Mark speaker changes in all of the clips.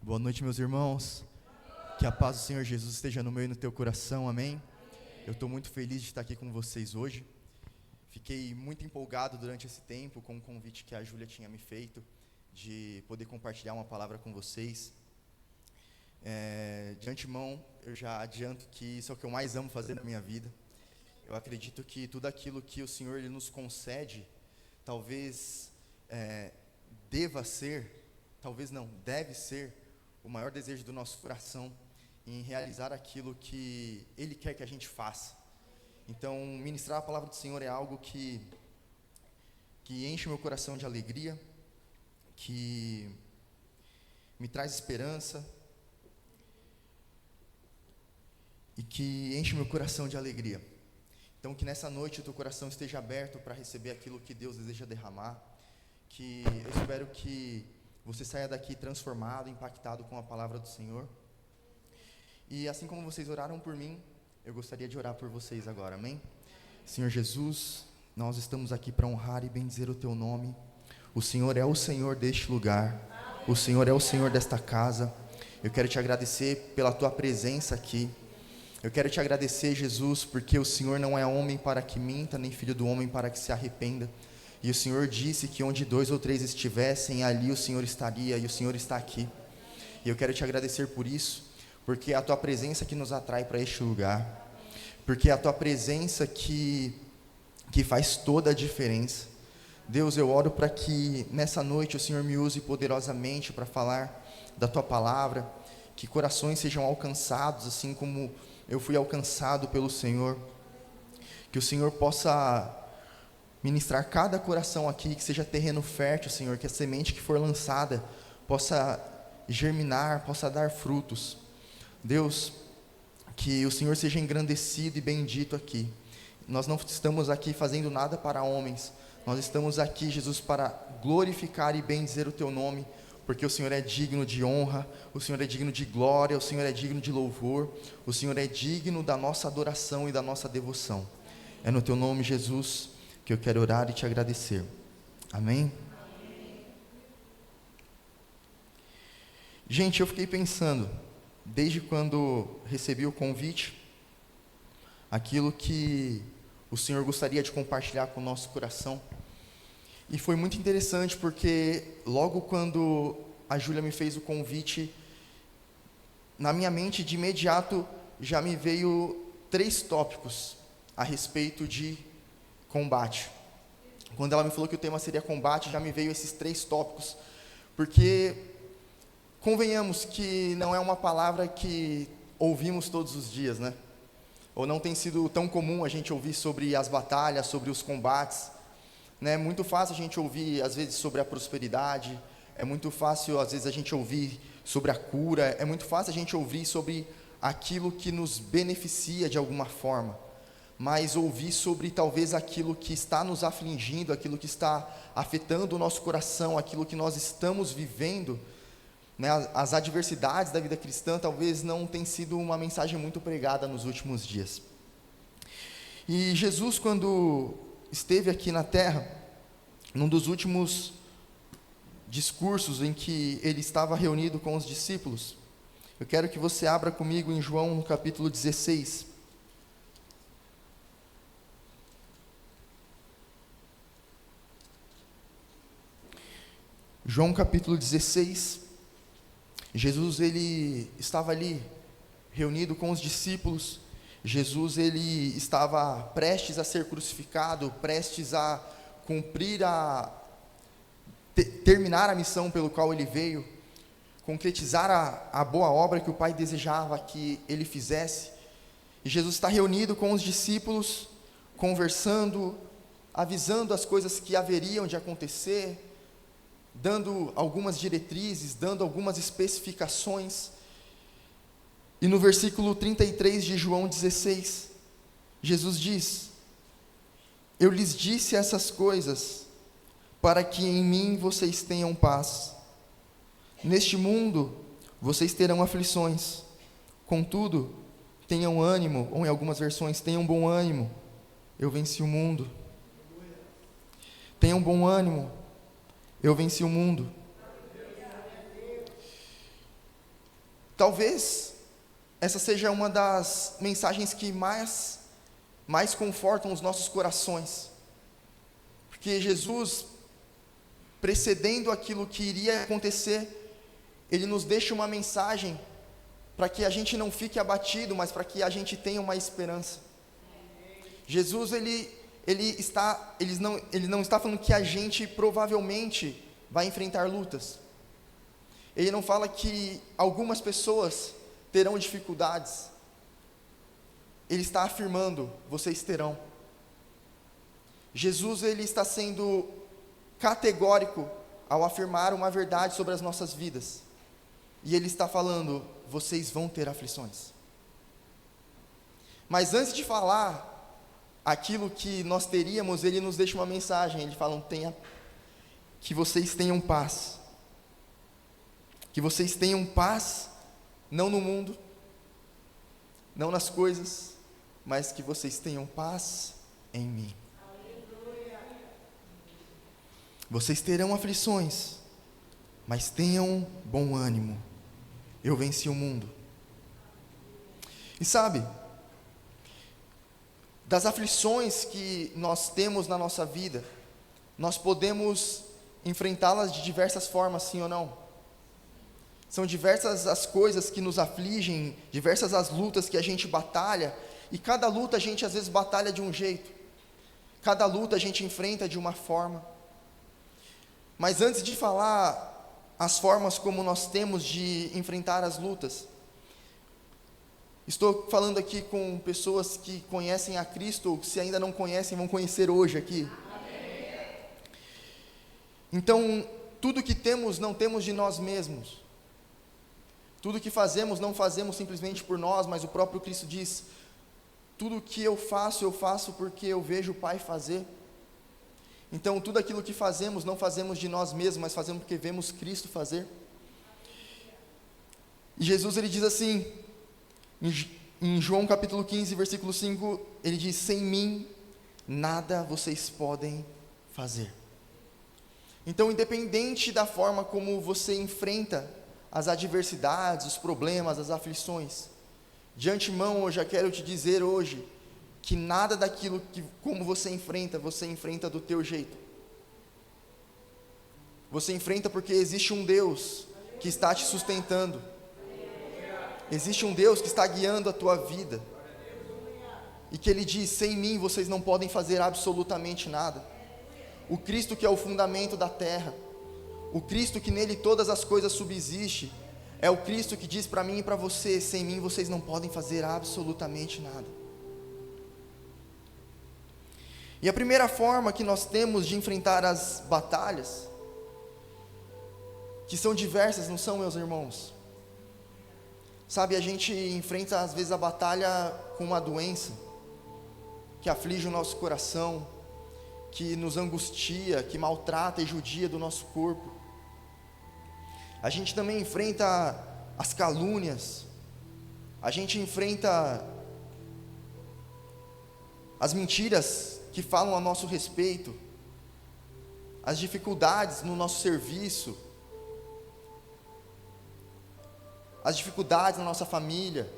Speaker 1: Boa noite, meus irmãos. Que a paz do Senhor Jesus esteja no meu e no teu coração, amém? Eu estou muito feliz de estar aqui com vocês hoje. Fiquei muito empolgado durante esse tempo com o convite que a Júlia tinha me feito de poder compartilhar uma palavra com vocês. De antemão, eu já adianto que isso é o que eu mais amo fazer na minha vida. Eu acredito que tudo aquilo que o Senhor ele nos concede, talvez deva ser, talvez não, deve ser o maior desejo do nosso coração em realizar aquilo que Ele quer que a gente faça. Então, ministrar a palavra do Senhor é algo que enche meu coração de alegria, que me traz esperança e que enche meu coração de alegria. Então, que nessa noite o teu coração esteja aberto para receber aquilo que Deus deseja derramar, que eu espero que você saia daqui transformado, impactado com a palavra do Senhor. E assim como vocês oraram por mim, eu gostaria de orar por vocês agora, amém? Senhor Jesus, nós estamos aqui para honrar e bendizer o teu nome. O Senhor é o Senhor deste lugar, o Senhor é o Senhor desta casa. Eu quero te agradecer pela tua presença aqui. Eu quero te agradecer, Jesus, porque o Senhor não é homem para que minta, nem filho do homem para que se arrependa. E o Senhor disse que onde 2 ou 3 estivessem, ali o Senhor estaria, e o Senhor está aqui. E eu quero te agradecer por isso, porque é a tua presença que nos atrai para este lugar, porque é a tua presença que faz toda a diferença. Deus, eu oro para que nessa noite o Senhor me use poderosamente para falar da tua palavra, que corações sejam alcançados, assim como eu fui alcançado pelo Senhor, que o Senhor possa ministrar cada coração aqui, que seja terreno fértil, Senhor, que a semente que for lançada possa germinar, possa dar frutos. Deus, que o Senhor seja engrandecido e bendito aqui. Nós não estamos aqui fazendo nada para homens, nós estamos aqui, Jesus, para glorificar e bendizer o teu nome, porque o Senhor é digno de honra, o Senhor é digno de glória, o Senhor é digno de louvor, o Senhor é digno da nossa adoração e da nossa devoção. É no teu nome, Jesus, que eu quero orar e te agradecer. Amém? Gente, eu fiquei pensando, desde quando recebi o convite, aquilo que o Senhor gostaria de compartilhar com o nosso coração. E foi muito interessante, porque logo quando a Júlia me fez o convite, na minha mente de imediato já me veio 3 tópicos a respeito de combate. Quando ela me falou que o tema seria combate, já me veio esses 3 tópicos, porque convenhamos que não é uma palavra que ouvimos todos os dias, né? Ou não tem sido tão comum a gente ouvir sobre as batalhas, sobre os combates, né? É muito fácil a gente ouvir às vezes sobre a prosperidade, é muito fácil às vezes a gente ouvir sobre a cura, é muito fácil a gente ouvir sobre aquilo que nos beneficia de alguma forma, mas ouvir sobre talvez aquilo que está nos afligindo, aquilo que está afetando o nosso coração, aquilo que nós estamos vivendo, né, as adversidades da vida cristã, talvez não tenha sido uma mensagem muito pregada nos últimos dias. E Jesus, quando esteve aqui na terra, num dos últimos discursos em que ele estava reunido com os discípulos, eu quero que você abra comigo em João no capítulo 16. João capítulo 16, Jesus ele estava ali reunido com os discípulos. Jesus ele estava prestes a ser crucificado, prestes a cumprir terminar a missão pelo qual ele veio, concretizar a boa obra que o Pai desejava que ele fizesse. E Jesus está reunido com os discípulos, conversando, avisando as coisas que haveriam de acontecer, dando algumas diretrizes, dando algumas especificações. E no versículo 33 de João 16, Jesus diz: eu lhes disse essas coisas, para que em mim vocês tenham paz. Neste mundo, vocês terão aflições. Contudo, tenham ânimo, ou em algumas versões, tenham bom ânimo. Eu venci o mundo. Tenham bom ânimo. Eu venci o mundo. talvez essa seja uma das mensagens que mais confortam os nossos corações. Porque Jesus, precedendo aquilo que iria acontecer, Ele nos deixa uma mensagem para que a gente não fique abatido, mas para que a gente tenha uma esperança. Jesus, ele não está falando que a gente provavelmente vai enfrentar lutas. Ele não fala que algumas pessoas terão dificuldades. Ele está afirmando, vocês terão. Jesus, ele está sendo categórico ao afirmar uma verdade sobre as nossas vidas. E ele está falando, vocês vão ter aflições. Mas antes de falar aquilo que nós teríamos, ele nos deixa uma mensagem. Ele fala, que vocês tenham paz. Que vocês tenham paz, não no mundo, não nas coisas, mas que vocês tenham paz em mim. Vocês terão aflições, mas tenham bom ânimo. Eu venci o mundo. E sabe, das aflições que nós temos na nossa vida, nós podemos enfrentá-las de diversas formas, sim ou não? São diversas as coisas que nos afligem, diversas as lutas que a gente batalha, e cada luta a gente às vezes batalha de um jeito, cada luta a gente enfrenta de uma forma. Mas antes de falar as formas como nós temos de enfrentar as lutas, estou falando aqui com pessoas que conhecem a Cristo, ou que se ainda não conhecem, vão conhecer hoje aqui. Então, tudo que temos, não temos de nós mesmos. Tudo que fazemos, não fazemos simplesmente por nós, mas o próprio Cristo diz, tudo que eu faço porque eu vejo o Pai fazer. Então, tudo aquilo que fazemos, não fazemos de nós mesmos, mas fazemos porque vemos Cristo fazer. E Jesus, ele diz assim, em João capítulo 15, versículo 5, ele diz, sem mim, nada vocês podem fazer. Então, independente da forma como você enfrenta as adversidades, os problemas, as aflições, de antemão eu já quero te dizer hoje, que nada daquilo que como você enfrenta do teu jeito. Você enfrenta porque existe um Deus que está te sustentando. Existe um Deus que está guiando a tua vida. E que Ele diz, sem mim vocês não podem fazer absolutamente nada. O Cristo que é o fundamento da terra, o Cristo que nele todas as coisas subsistem, é o Cristo que diz para mim e para você, sem mim vocês não podem fazer absolutamente nada. E a primeira forma que nós temos de enfrentar as batalhas, que são diversas, não são, meus irmãos? Sabe, a gente enfrenta às vezes a batalha com uma doença, que aflige o nosso coração, que nos angustia, que maltrata e judia do nosso corpo. A gente também enfrenta as calúnias, a gente enfrenta as mentiras que falam a nosso respeito, as dificuldades no nosso serviço, as dificuldades na nossa família.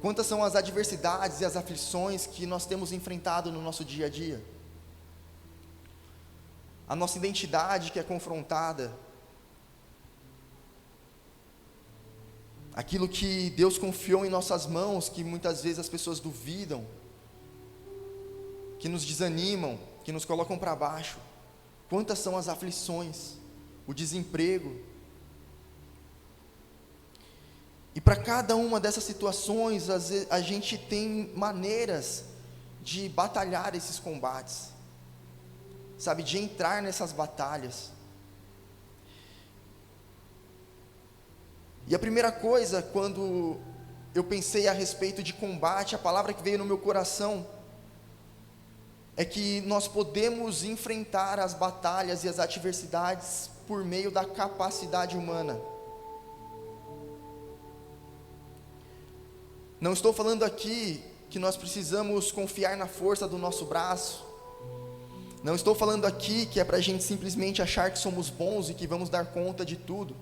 Speaker 1: Quantas são as adversidades e as aflições que nós temos enfrentado no nosso dia a dia? A nossa identidade que é confrontada, aquilo que Deus confiou em nossas mãos, que muitas vezes as pessoas duvidam, que nos desanimam, que nos colocam para baixo. Quantas são as aflições, o desemprego. E para cada uma dessas situações, a gente tem maneiras de batalhar esses combates, sabe, de entrar nessas batalhas. E a primeira coisa, quando eu pensei a respeito de combate, a palavra que veio no meu coração, é que nós podemos enfrentar as batalhas e as adversidades por meio da capacidade humana. Não estou falando aqui que nós precisamos confiar na força do nosso braço. Não estou falando aqui que é para a gente simplesmente achar que somos bons e que vamos dar conta de tudo.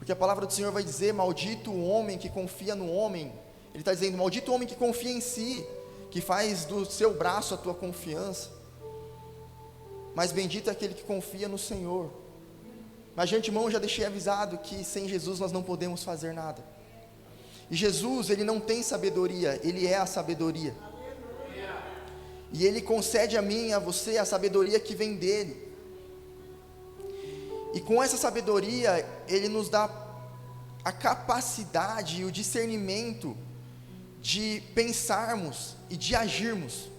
Speaker 1: Porque a palavra do Senhor vai dizer: maldito o homem que confia no homem. Ele está dizendo: maldito o homem que confia em si, que faz do seu braço a tua confiança. Mas bendito é aquele que confia no Senhor. Mas de antemão eu já deixei avisado que sem Jesus nós não podemos fazer nada. E Jesus, Ele não tem sabedoria, Ele é a sabedoria. E Ele concede a mim e a você a sabedoria que vem dEle. E com essa sabedoria, Ele nos dá a capacidade e o discernimento de pensarmos e de agirmos,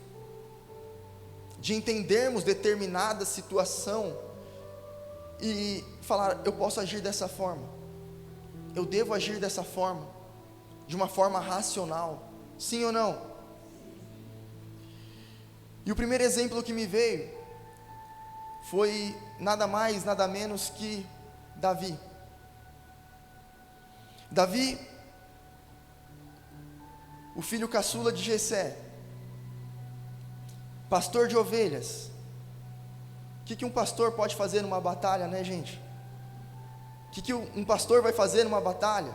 Speaker 1: de entendermos determinada situação e falar: eu posso agir dessa forma, eu devo agir dessa forma, de uma forma racional, sim ou não? E o primeiro exemplo que me veio foi nada mais, nada menos que Davi. Davi, o filho caçula de Jessé, pastor de ovelhas. O que um pastor pode fazer numa batalha, né, gente? O que um pastor vai fazer numa batalha?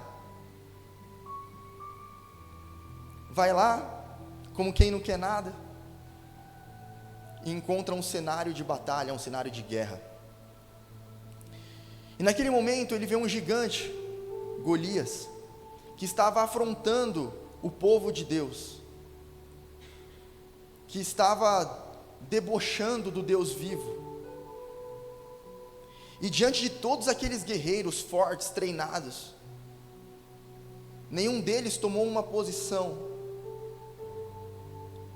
Speaker 1: Vai lá, como quem não quer nada, e encontra um cenário de batalha, um cenário de guerra. E naquele momento ele vê um gigante, Golias, que estava afrontando o povo de Deus, que estava debochando do Deus vivo. E diante de todos aqueles guerreiros fortes, treinados, nenhum deles tomou uma posição,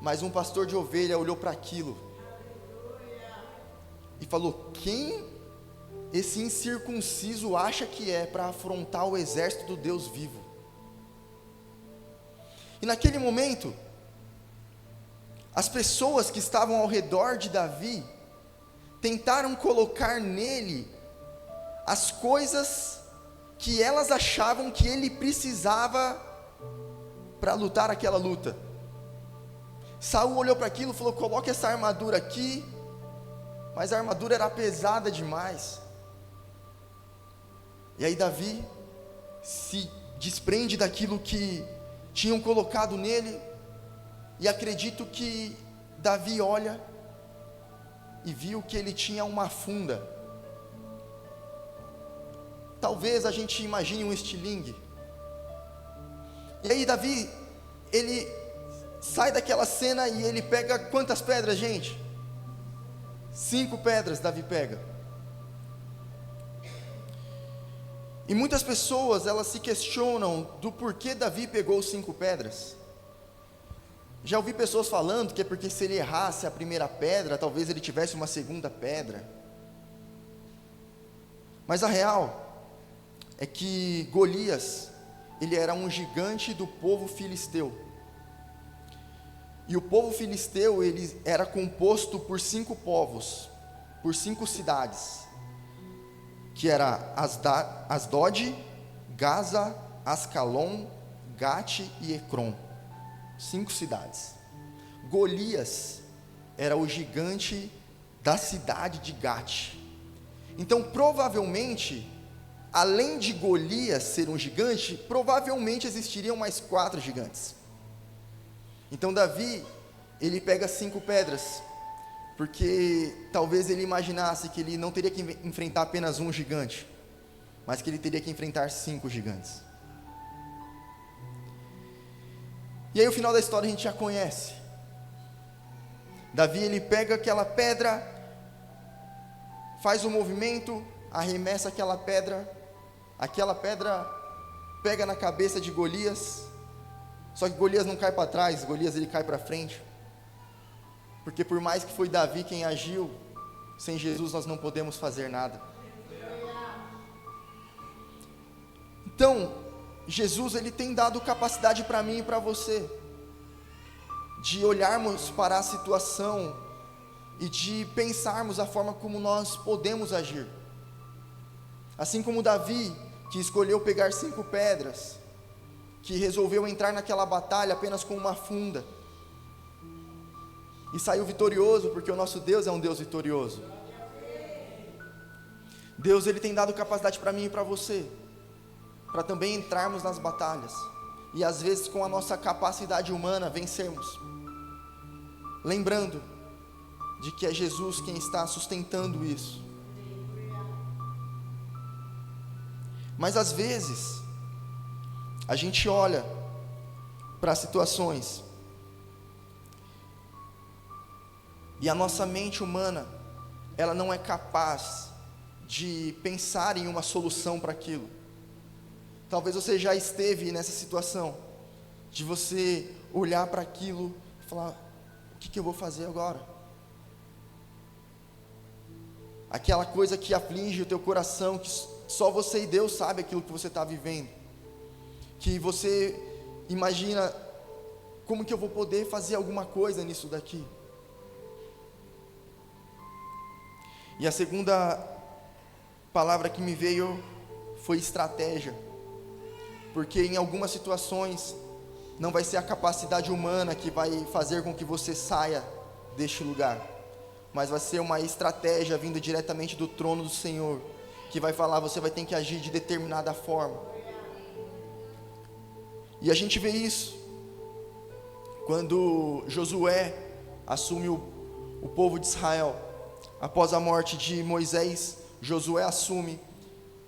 Speaker 1: mas um pastor de ovelha olhou para aquilo e falou: quem esse incircunciso acha que é para afrontar o exército do Deus vivo? E naquele momento, as pessoas que estavam ao redor de Davi tentaram colocar nele as coisas que elas achavam que ele precisava para lutar aquela luta. Saul olhou para aquilo e falou: coloque essa armadura aqui, mas a armadura era pesada demais. E aí Davi se desprende daquilo que tinham colocado nele, e acredito que Davi olha e viu que ele tinha uma funda. Talvez a gente imagine um estilingue. E aí Davi, ele sai daquela cena e ele pega quantas pedras, gente? 5 pedras Davi pega. E muitas pessoas, elas se questionam do porquê Davi pegou 5 pedras. Já ouvi pessoas falando que é porque se ele errasse a primeira pedra, talvez ele tivesse uma segunda pedra. Mas a real é que Golias, ele era um gigante do povo filisteu. E o povo filisteu, ele era composto por 5 povos, por 5 cidades, que era Asdod, Gaza, Ascalon, Gate e Ecrom. 5 cidades. Golias era o gigante da cidade de Gate. Então provavelmente, além de Golias ser um gigante, provavelmente existiriam mais 4 gigantes. Então Davi, ele pega 5 pedras, porque talvez ele imaginasse que ele não teria que enfrentar apenas um gigante, mas que ele teria que enfrentar 5 gigantes. E aí o final da história a gente já conhece. Davi, ele pega aquela pedra, faz um movimento, arremessa aquela pedra pega na cabeça de Golias. Só que Golias não cai para trás, Golias ele cai para frente. Porque por mais que foi Davi quem agiu, sem Jesus nós não podemos fazer nada. Então, Jesus, ele tem dado capacidade para mim e para você, de olharmos para a situação e de pensarmos a forma como nós podemos agir. Assim como Davi, que escolheu pegar 5 pedras, que resolveu entrar naquela batalha apenas com uma funda, e saiu vitorioso, porque o nosso Deus é um Deus vitorioso. Deus, ele tem dado capacidade para mim e para você, para também entrarmos nas batalhas e às vezes com a nossa capacidade humana vencermos, lembrando de que é Jesus quem está sustentando isso. Mas às vezes a gente olha para situações e a nossa mente humana, ela não é capaz de pensar em uma solução para aquilo. Talvez você já esteve nessa situação, de você olhar para aquilo e falar: o que eu vou fazer agora? Aquela coisa que aflige o teu coração, que só você e Deus sabe aquilo que você está vivendo, que você imagina: como que eu vou poder fazer alguma coisa nisso daqui? E a segunda palavra que me veio foi estratégia, porque em algumas situações não vai ser a capacidade humana que vai fazer com que você saia deste lugar, mas vai ser uma estratégia vinda diretamente do trono do Senhor, que vai falar: você vai ter que agir de determinada forma. E a gente vê isso quando Josué assume o povo de Israel. Após a morte de Moisés, Josué assume,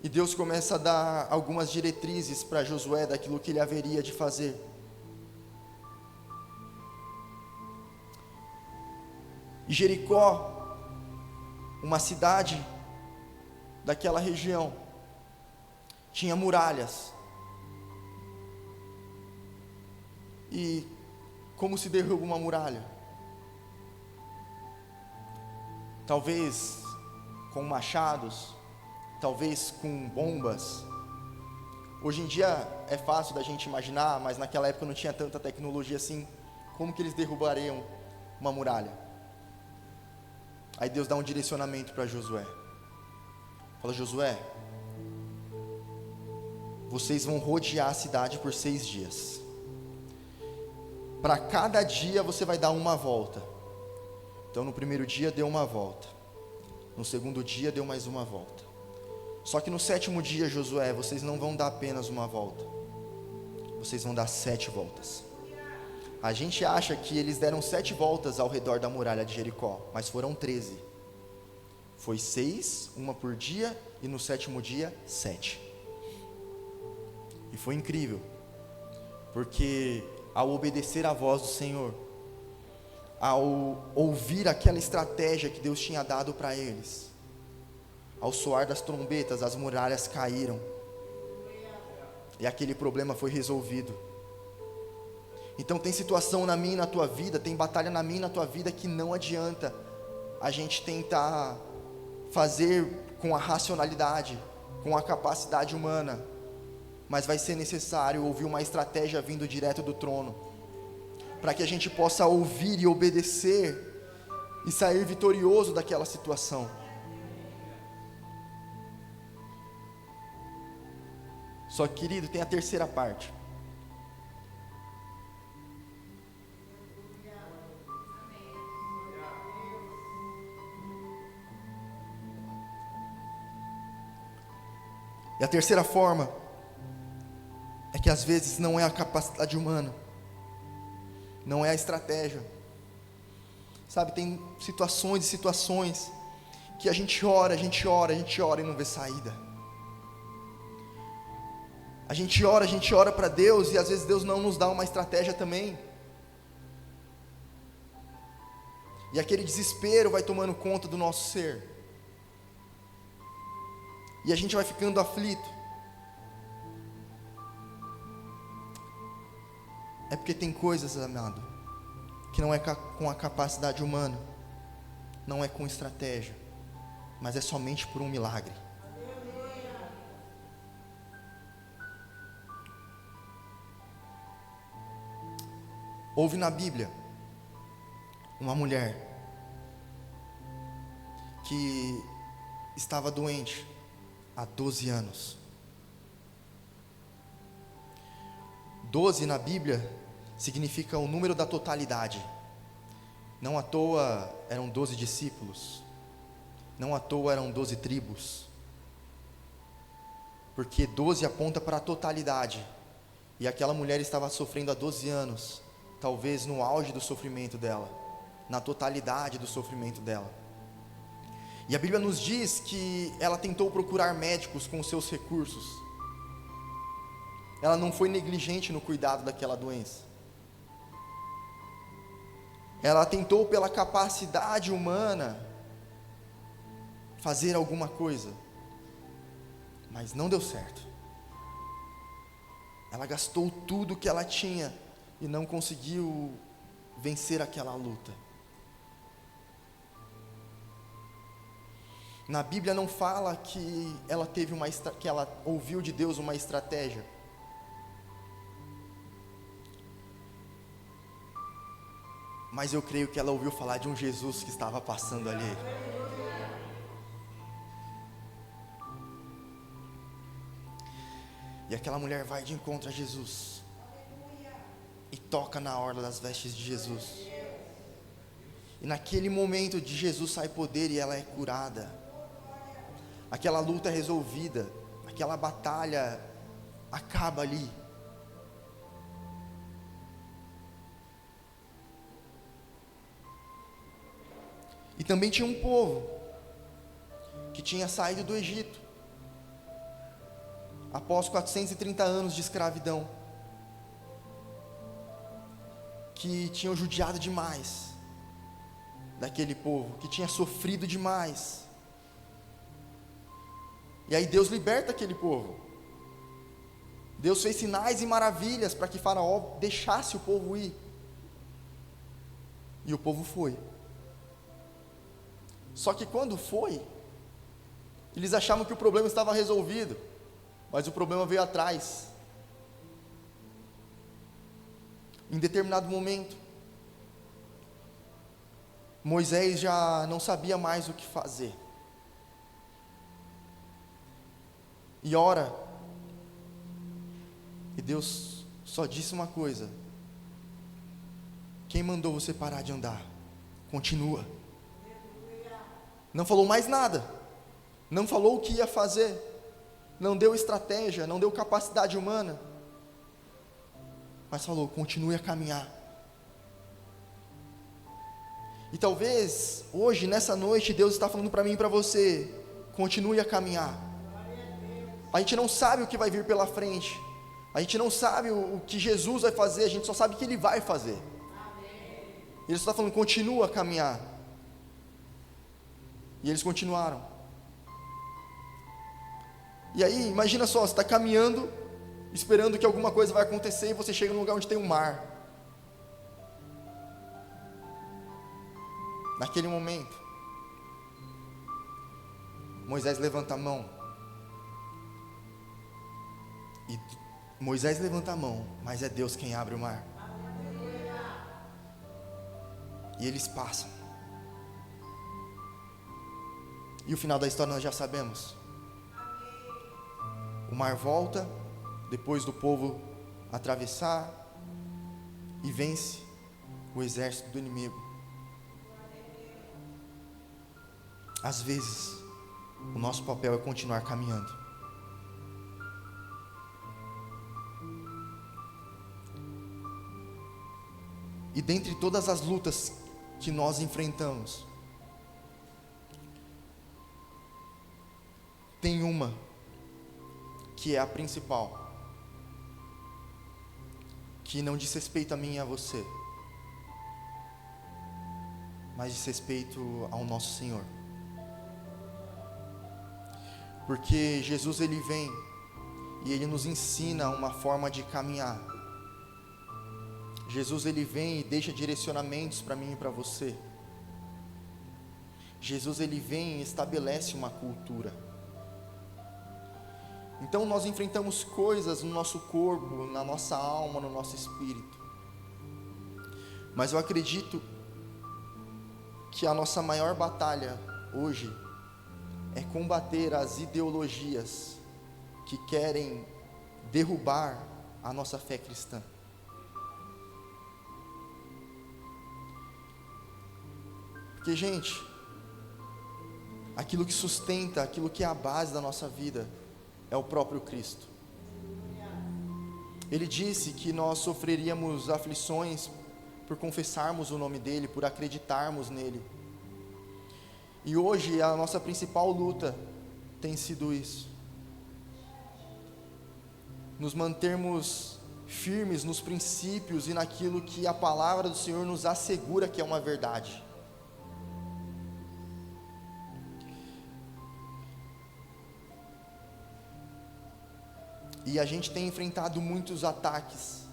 Speaker 1: e Deus começa a dar algumas diretrizes para Josué daquilo que ele haveria de fazer. E Jericó, uma cidade daquela região, tinha muralhas. E como se derruba uma muralha? Talvez com machados, talvez com bombas. Hoje em dia é fácil da gente imaginar, mas naquela época não tinha tanta tecnologia assim. Como que eles derrubariam uma muralha? Aí Deus dá um direcionamento para Josué. Fala: Josué, vocês vão rodear a cidade por 6 dias. Para cada dia você vai dar uma volta. Então no primeiro dia deu uma volta, no segundo dia deu mais uma volta. Só que no 7º dia, Josué, vocês não vão dar apenas uma volta, vocês vão dar 7 voltas. A gente acha que eles deram 7 voltas ao redor da muralha de Jericó, mas foram 13. Foi 6, uma por dia, e no 7º dia, 7. E foi incrível, porque ao obedecer à voz do Senhor, ao ouvir aquela estratégia que Deus tinha dado para eles, ao soar das trombetas, as muralhas caíram, e aquele problema foi resolvido. Então tem situação na minha e na tua vida, tem batalha na minha e na tua vida, que não adianta a gente tentar fazer com a racionalidade, com a capacidade humana, mas vai ser necessário ouvir uma estratégia vindo direto do trono, para que a gente possa ouvir e obedecer e sair vitorioso daquela situação. Só que, querido, tem a terceira parte. E a terceira forma é que às vezes não é a capacidade humana, não é a estratégia. Sabe, tem situações e situações que a gente ora e não vê saída. A gente ora para Deus, e às vezes Deus não nos dá uma estratégia também. E aquele desespero vai tomando conta do nosso ser, e a gente vai ficando aflito. É porque tem coisas, amado, que não é com a capacidade humana, não é com estratégia, mas é somente por um milagre. Houve na Bíblia uma mulher que estava doente há 12 anos. 12 na Bíblia significa o número da totalidade. Não à toa eram 12 discípulos, não à toa eram 12 tribos. porque 12 aponta para a totalidade, e aquela mulher estava sofrendo há 12 anos, talvez no auge do sofrimento dela, na totalidade do sofrimento dela. E a Bíblia nos diz que ela tentou procurar médicos com os seus recursos. Ela não foi negligente no cuidado daquela doença. Ela tentou, pela capacidade humana, fazer alguma coisa, mas não deu certo. Ela gastou tudo que ela tinha e não conseguiu vencer aquela luta. Na Bíblia não fala que ela teve que ela ouviu de Deus uma estratégia. Mas eu creio que ela ouviu falar de um Jesus que estava passando ali. E aquela mulher vai de encontro a Jesus e toca na orla das vestes de Jesus. E naquele momento de Jesus sai poder e ela é curada. Aquela luta é resolvida, aquela batalha acaba ali. E também tinha um povo que tinha saído do Egito após 430 anos de escravidão, que tinham judiado demais daquele povo, que tinha sofrido demais. E aí Deus liberta aquele povo. Deus fez sinais e maravilhas para que Faraó deixasse o povo ir. E o povo foi. Só que quando foi, eles achavam que o problema estava resolvido, mas o problema veio atrás. Em determinado momento, Moisés já não sabia mais o que fazer. E ora, e Deus só disse uma coisa: quem mandou você parar de andar? Continua. Não falou mais nada, não falou o que ia fazer, não deu estratégia, não deu capacidade humana, mas falou: continue a caminhar. E talvez hoje, nessa noite, Deus está falando para mim e para você: continue a caminhar. A gente não sabe o que vai vir pela frente, a gente não sabe o que Jesus vai fazer, a gente só sabe que Ele vai fazer. Ele só está falando: continua a caminhar. E eles continuaram. E aí, imagina só, você está caminhando, esperando que alguma coisa vai acontecer, e você chega num lugar onde tem um mar. Naquele momento, Moisés levanta a mão. E Moisés levanta a mão, mas é Deus quem abre o mar. E eles passam. E o final da história nós já sabemos. O mar volta, depois do povo atravessar, e vence o exército do inimigo. Às vezes, o nosso papel é continuar caminhando. E dentre todas as lutas que nós enfrentamos, tem uma que é a principal, que não diz respeito a mim e a você, mas diz respeito ao nosso Senhor. Porque Jesus, Ele vem e Ele nos ensina uma forma de caminhar. Jesus, Ele vem e deixa direcionamentos para mim e para você. Jesus, Ele vem e estabelece uma cultura. Então nós enfrentamos coisas no nosso corpo, na nossa alma, no nosso espírito. Mas eu acredito que a nossa maior batalha hoje é combater as ideologias que querem derrubar a nossa fé cristã. Porque, gente, aquilo que sustenta, aquilo que é a base da nossa vida, é o próprio Cristo. Ele disse que nós sofreríamos aflições por confessarmos o nome dEle, por acreditarmos nele. E hoje a nossa principal luta tem sido isso. Nos mantermos firmes nos princípios e naquilo que a palavra do Senhor nos assegura que é uma verdade. E a gente tem enfrentado muitos ataques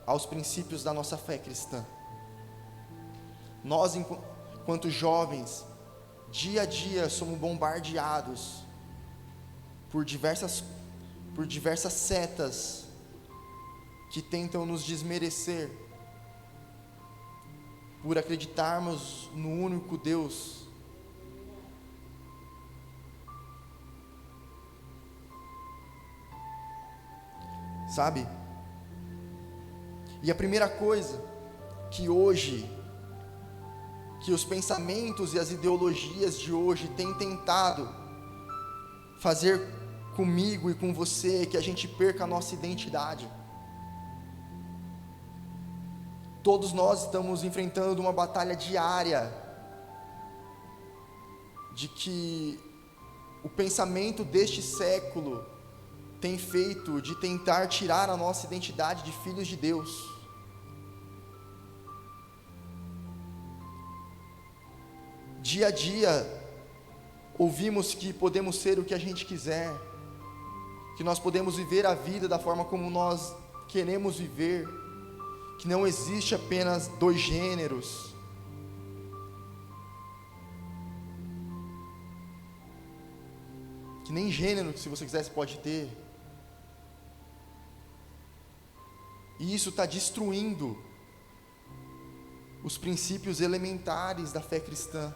Speaker 1: aos princípios da nossa fé cristã. Nós, enquanto jovens, dia a dia somos bombardeados por diversas setas que tentam nos desmerecer, por acreditarmos no único Deus. Sabe? E a primeira coisa que hoje, que os pensamentos e as ideologias de hoje têm tentado fazer comigo e com você, é que a gente perca a nossa identidade. Todos nós estamos enfrentando uma batalha diária, de que o pensamento deste século tem feito de tentar tirar a nossa identidade de filhos de Deus. Dia a dia, ouvimos que podemos ser o que a gente quiser, que nós podemos viver a vida da forma como nós queremos viver, que não existe apenas dois gêneros. Que nem gênero, se você quiser, você pode ter. E isso está destruindo os princípios elementares da fé cristã.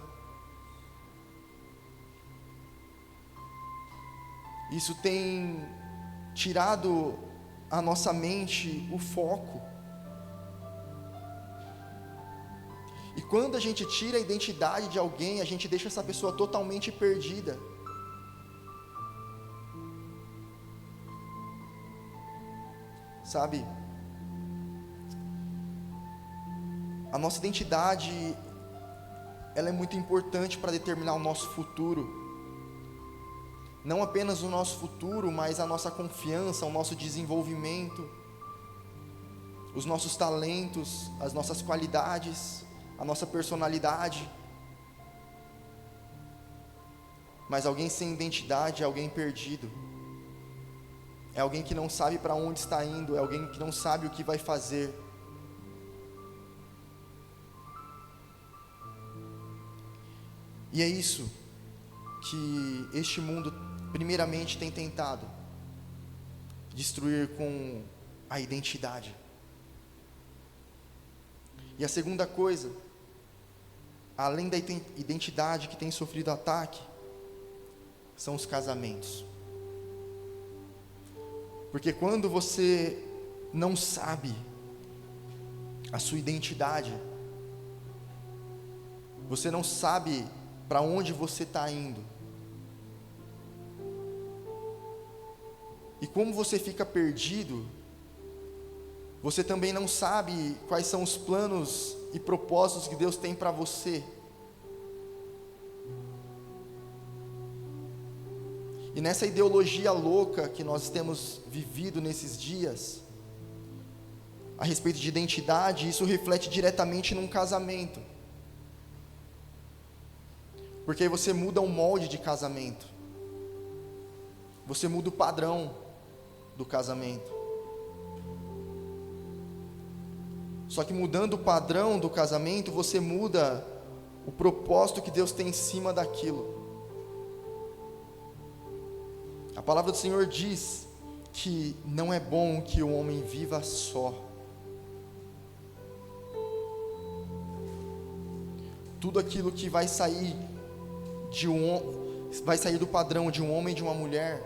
Speaker 1: Isso tem tirado a nossa mente o foco. E quando a gente tira a identidade de alguém, a gente deixa essa pessoa totalmente perdida. Sabe? A nossa identidade, ela é muito importante para determinar o nosso futuro. Não apenas o nosso futuro, mas a nossa confiança, o nosso desenvolvimento, os nossos talentos, as nossas qualidades, a nossa personalidade. Mas alguém sem identidade é alguém perdido. É alguém que não sabe para onde está indo, é alguém que não sabe o que vai fazer. E é isso que este mundo primeiramente tem tentado destruir com a identidade. E a segunda coisa, além da identidade que tem sofrido ataque, são os casamentos. Porque quando você não sabe a sua identidade, você não sabe para onde você está indo, e como você fica perdido, você também não sabe quais são os planos e propósitos que Deus tem para você. E nessa ideologia louca que nós temos vivido nesses dias, a respeito de identidade, isso reflete diretamente num casamento. Porque aí você muda o molde de casamento, você muda o padrão do casamento. Só que mudando o padrão do casamento, você muda o propósito que Deus tem em cima daquilo. A palavra do Senhor diz que não é bom que o homem viva só. Tudo aquilo que vai sair do padrão de um homem e de uma mulher,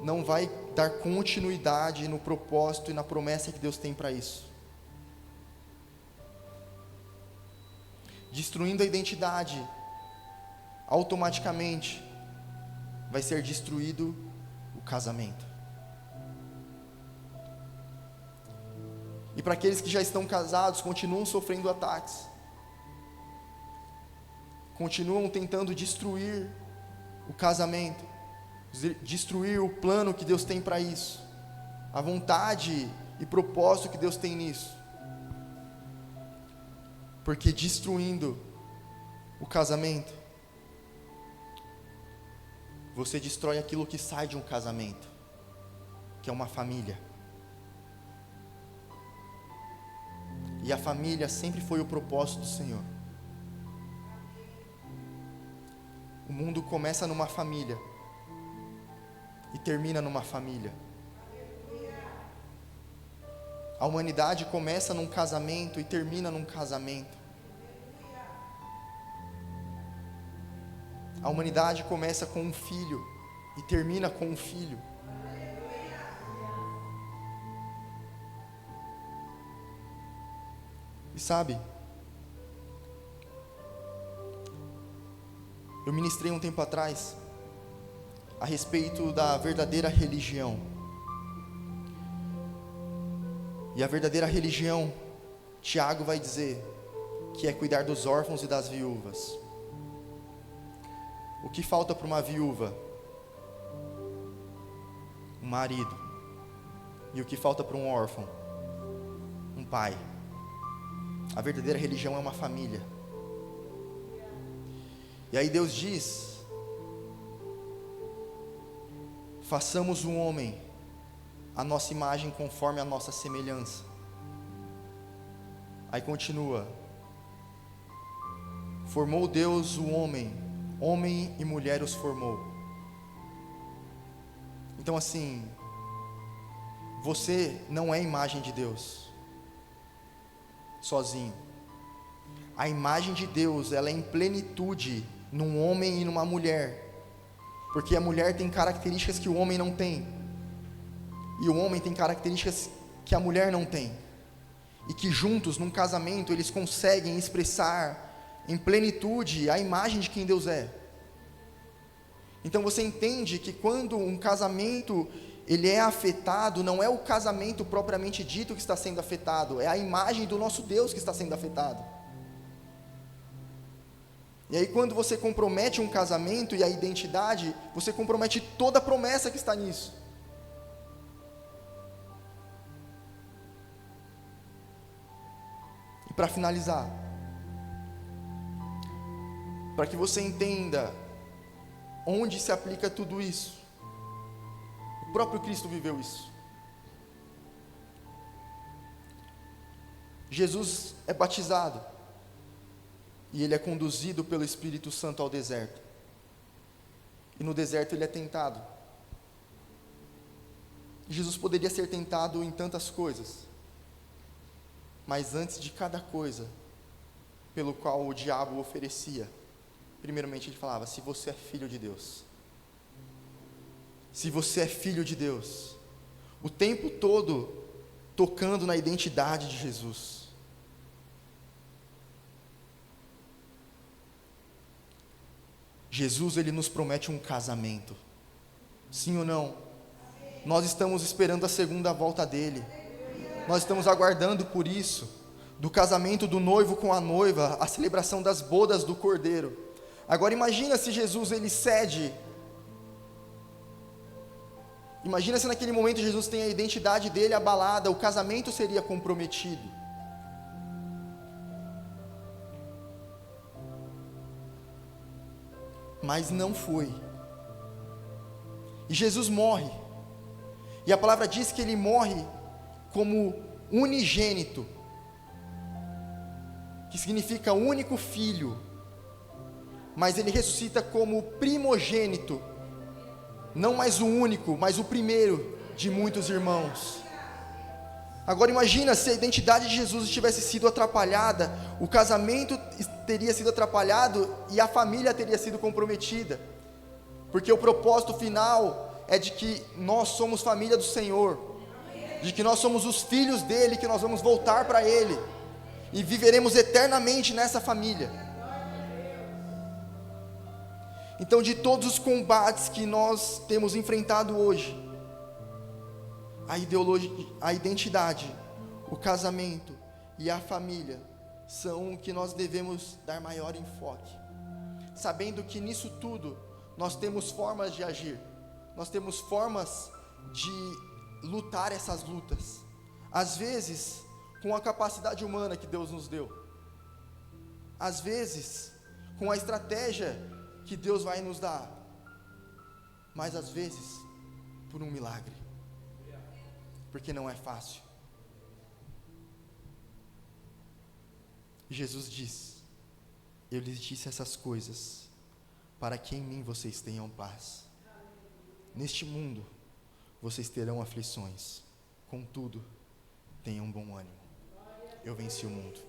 Speaker 1: não vai dar continuidade no propósito e na promessa que Deus tem para isso. Destruindo a identidade, automaticamente, vai ser destruído o casamento. E para aqueles que já estão casados, continuam sofrendo ataques, continuam tentando destruir o casamento, destruir o plano que Deus tem para isso, a vontade e propósito que Deus tem nisso, porque destruindo o casamento, você destrói aquilo que sai de um casamento, que é uma família. E a família sempre foi o propósito do Senhor. O mundo começa numa família e termina numa família. A humanidade começa num casamento e termina num casamento. A humanidade começa com um filho e termina com um filho. E sabe, eu ministrei um tempo atrás a respeito da verdadeira religião. E a verdadeira religião, Tiago vai dizer, que é cuidar dos órfãos e das viúvas. O que falta para uma viúva? Um marido. E o que falta para um órfão? Um pai. A verdadeira religião é uma família. E aí Deus diz: façamos um homem a nossa imagem conforme a nossa semelhança. Aí continua: formou Deus o homem, homem e mulher os formou. Então assim, você não é imagem de Deus sozinho. A imagem de Deus, ela é em plenitude num homem e numa mulher, porque a mulher tem características que o homem não tem, e o homem tem características que a mulher não tem, e que juntos, num casamento, eles conseguem expressar em plenitude a imagem de quem Deus é. Então você entende que quando um casamento ele é afetado, não é o casamento propriamente dito que está sendo afetado, é a imagem do nosso Deus que está sendo afetado. E aí quando você compromete um casamento e a identidade, você compromete toda a promessa que está nisso. E para finalizar, para que você entenda onde se aplica tudo isso, o próprio Cristo viveu isso. Jesus é batizado e ele é conduzido pelo Espírito Santo ao deserto, e no deserto ele é tentado. Jesus poderia ser tentado em tantas coisas, mas antes de cada coisa pelo qual o diabo o oferecia, primeiramente ele falava: se você é filho de Deus, se você é filho de Deus, o tempo todo tocando na identidade de Jesus. Jesus, ele nos promete um casamento, sim ou não? Nós estamos esperando a segunda volta dele, nós estamos aguardando por isso, do casamento do noivo com a noiva, a celebração das bodas do Cordeiro. Agora imagina se Jesus ele cede. Imagina se naquele momento Jesus tem a identidade dele abalada, o casamento seria comprometido. Mas não foi. E Jesus morre. E a palavra diz que ele morre como unigênito, que significa único filho. Mas ele ressuscita como primogênito, não mais o único, mas o primeiro de muitos irmãos. Agora imagina se a identidade de Jesus tivesse sido atrapalhada, o casamento teria sido atrapalhado e a família teria sido comprometida, porque o propósito final é de que nós somos família do Senhor, de que nós somos os filhos dele, que nós vamos voltar para ele e viveremos eternamente nessa família. Então, de todos os combates que nós temos enfrentado hoje, a ideologia, a identidade, o casamento e a família são o que nós devemos dar maior enfoque, sabendo que nisso tudo nós temos formas de agir, nós temos formas de lutar essas lutas, às vezes com a capacidade humana que Deus nos deu, às vezes com a estratégia que Deus vai nos dar, mas às vezes por um milagre, porque não é fácil. Jesus diz: eu lhes disse essas coisas para que em mim vocês tenham paz. Neste mundo vocês terão aflições, contudo tenham bom ânimo, eu venci o mundo.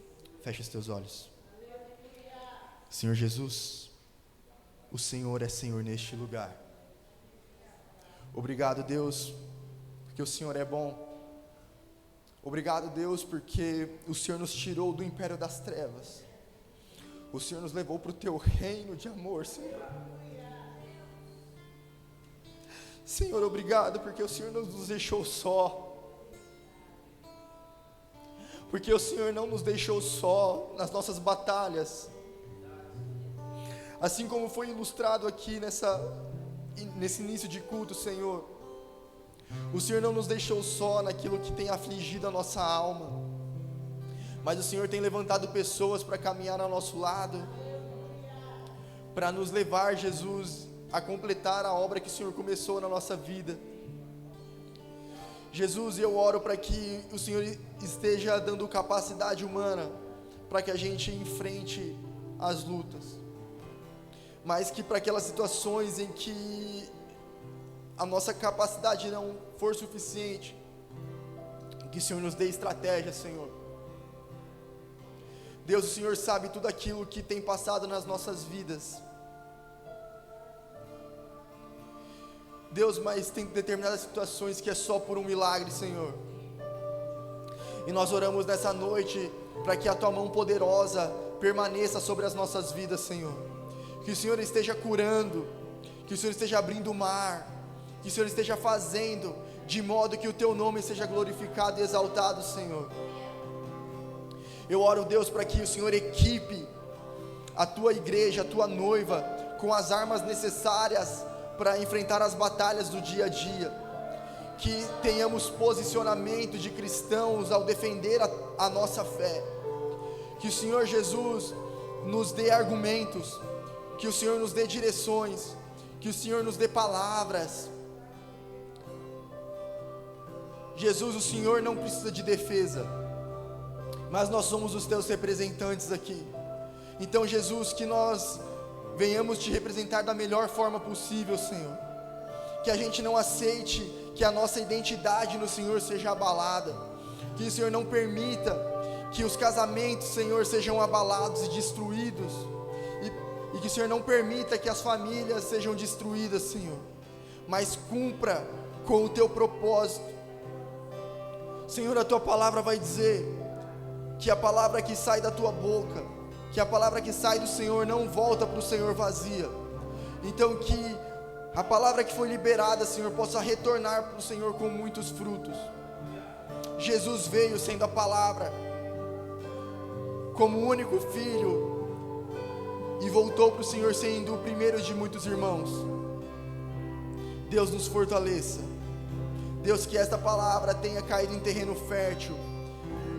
Speaker 1: Feche os teus olhos. Senhor Jesus, o Senhor é Senhor neste lugar. Obrigado, Deus, porque o Senhor é bom. Obrigado, Deus, porque o Senhor nos tirou do império das trevas, o Senhor nos levou para o teu reino de amor, Senhor. Senhor, obrigado, porque o Senhor não nos deixou só, porque o Senhor não nos deixou só nas nossas batalhas, assim como foi ilustrado aqui nesse início de culto, Senhor. O Senhor não nos deixou só naquilo que tem afligido a nossa alma, mas o Senhor tem levantado pessoas para caminhar ao nosso lado, para nos levar, Jesus, a completar a obra que o Senhor começou na nossa vida. Jesus, eu oro para que o Senhor esteja dando capacidade humana para que a gente enfrente as lutas, mas que para aquelas situações em que a nossa capacidade não for suficiente, que o Senhor nos dê estratégia, Senhor. Deus, o Senhor sabe tudo aquilo que tem passado nas nossas vidas, Deus, mas tem determinadas situações que é só por um milagre, Senhor, e nós oramos nessa noite para que a Tua mão poderosa permaneça sobre as nossas vidas, Senhor, que o Senhor esteja curando, que o Senhor esteja abrindo o mar, que o Senhor esteja fazendo de modo que o Teu nome seja glorificado e exaltado, Senhor. Eu oro, Deus, para que o Senhor equipe a Tua igreja, a Tua noiva, com as armas necessárias para enfrentar as batalhas do dia a dia, que tenhamos posicionamento de cristãos ao defender a nossa fé, que o Senhor Jesus nos dê argumentos, que o Senhor nos dê direções, que o Senhor nos dê palavras. Jesus, o Senhor não precisa de defesa, mas nós somos os Teus representantes aqui. Então, Jesus, que nós venhamos Te representar da melhor forma possível, Senhor, que a gente não aceite que a nossa identidade no Senhor seja abalada, que o Senhor não permita que os casamentos, Senhor, sejam abalados e destruídos, e que o Senhor não permita que as famílias sejam destruídas, Senhor, mas cumpra com o Teu propósito. Senhor, a Tua palavra vai dizer que a palavra que sai da Tua boca, que a palavra que sai do Senhor não volta para o Senhor vazia. Então que a palavra que foi liberada, Senhor, possa retornar para o Senhor com muitos frutos. Jesus veio sendo a palavra, como o único filho, e voltou para o Senhor sendo o primeiro de muitos irmãos. Deus nos fortaleça. Deus, que esta palavra tenha caído em terreno fértil,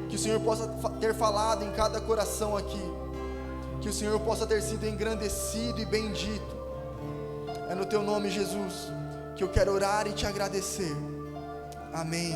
Speaker 1: que o Senhor possa ter falado em cada coração aqui, que o Senhor possa ter sido engrandecido e bendito. É no Teu nome, Jesus, que eu quero orar e Te agradecer. Amém.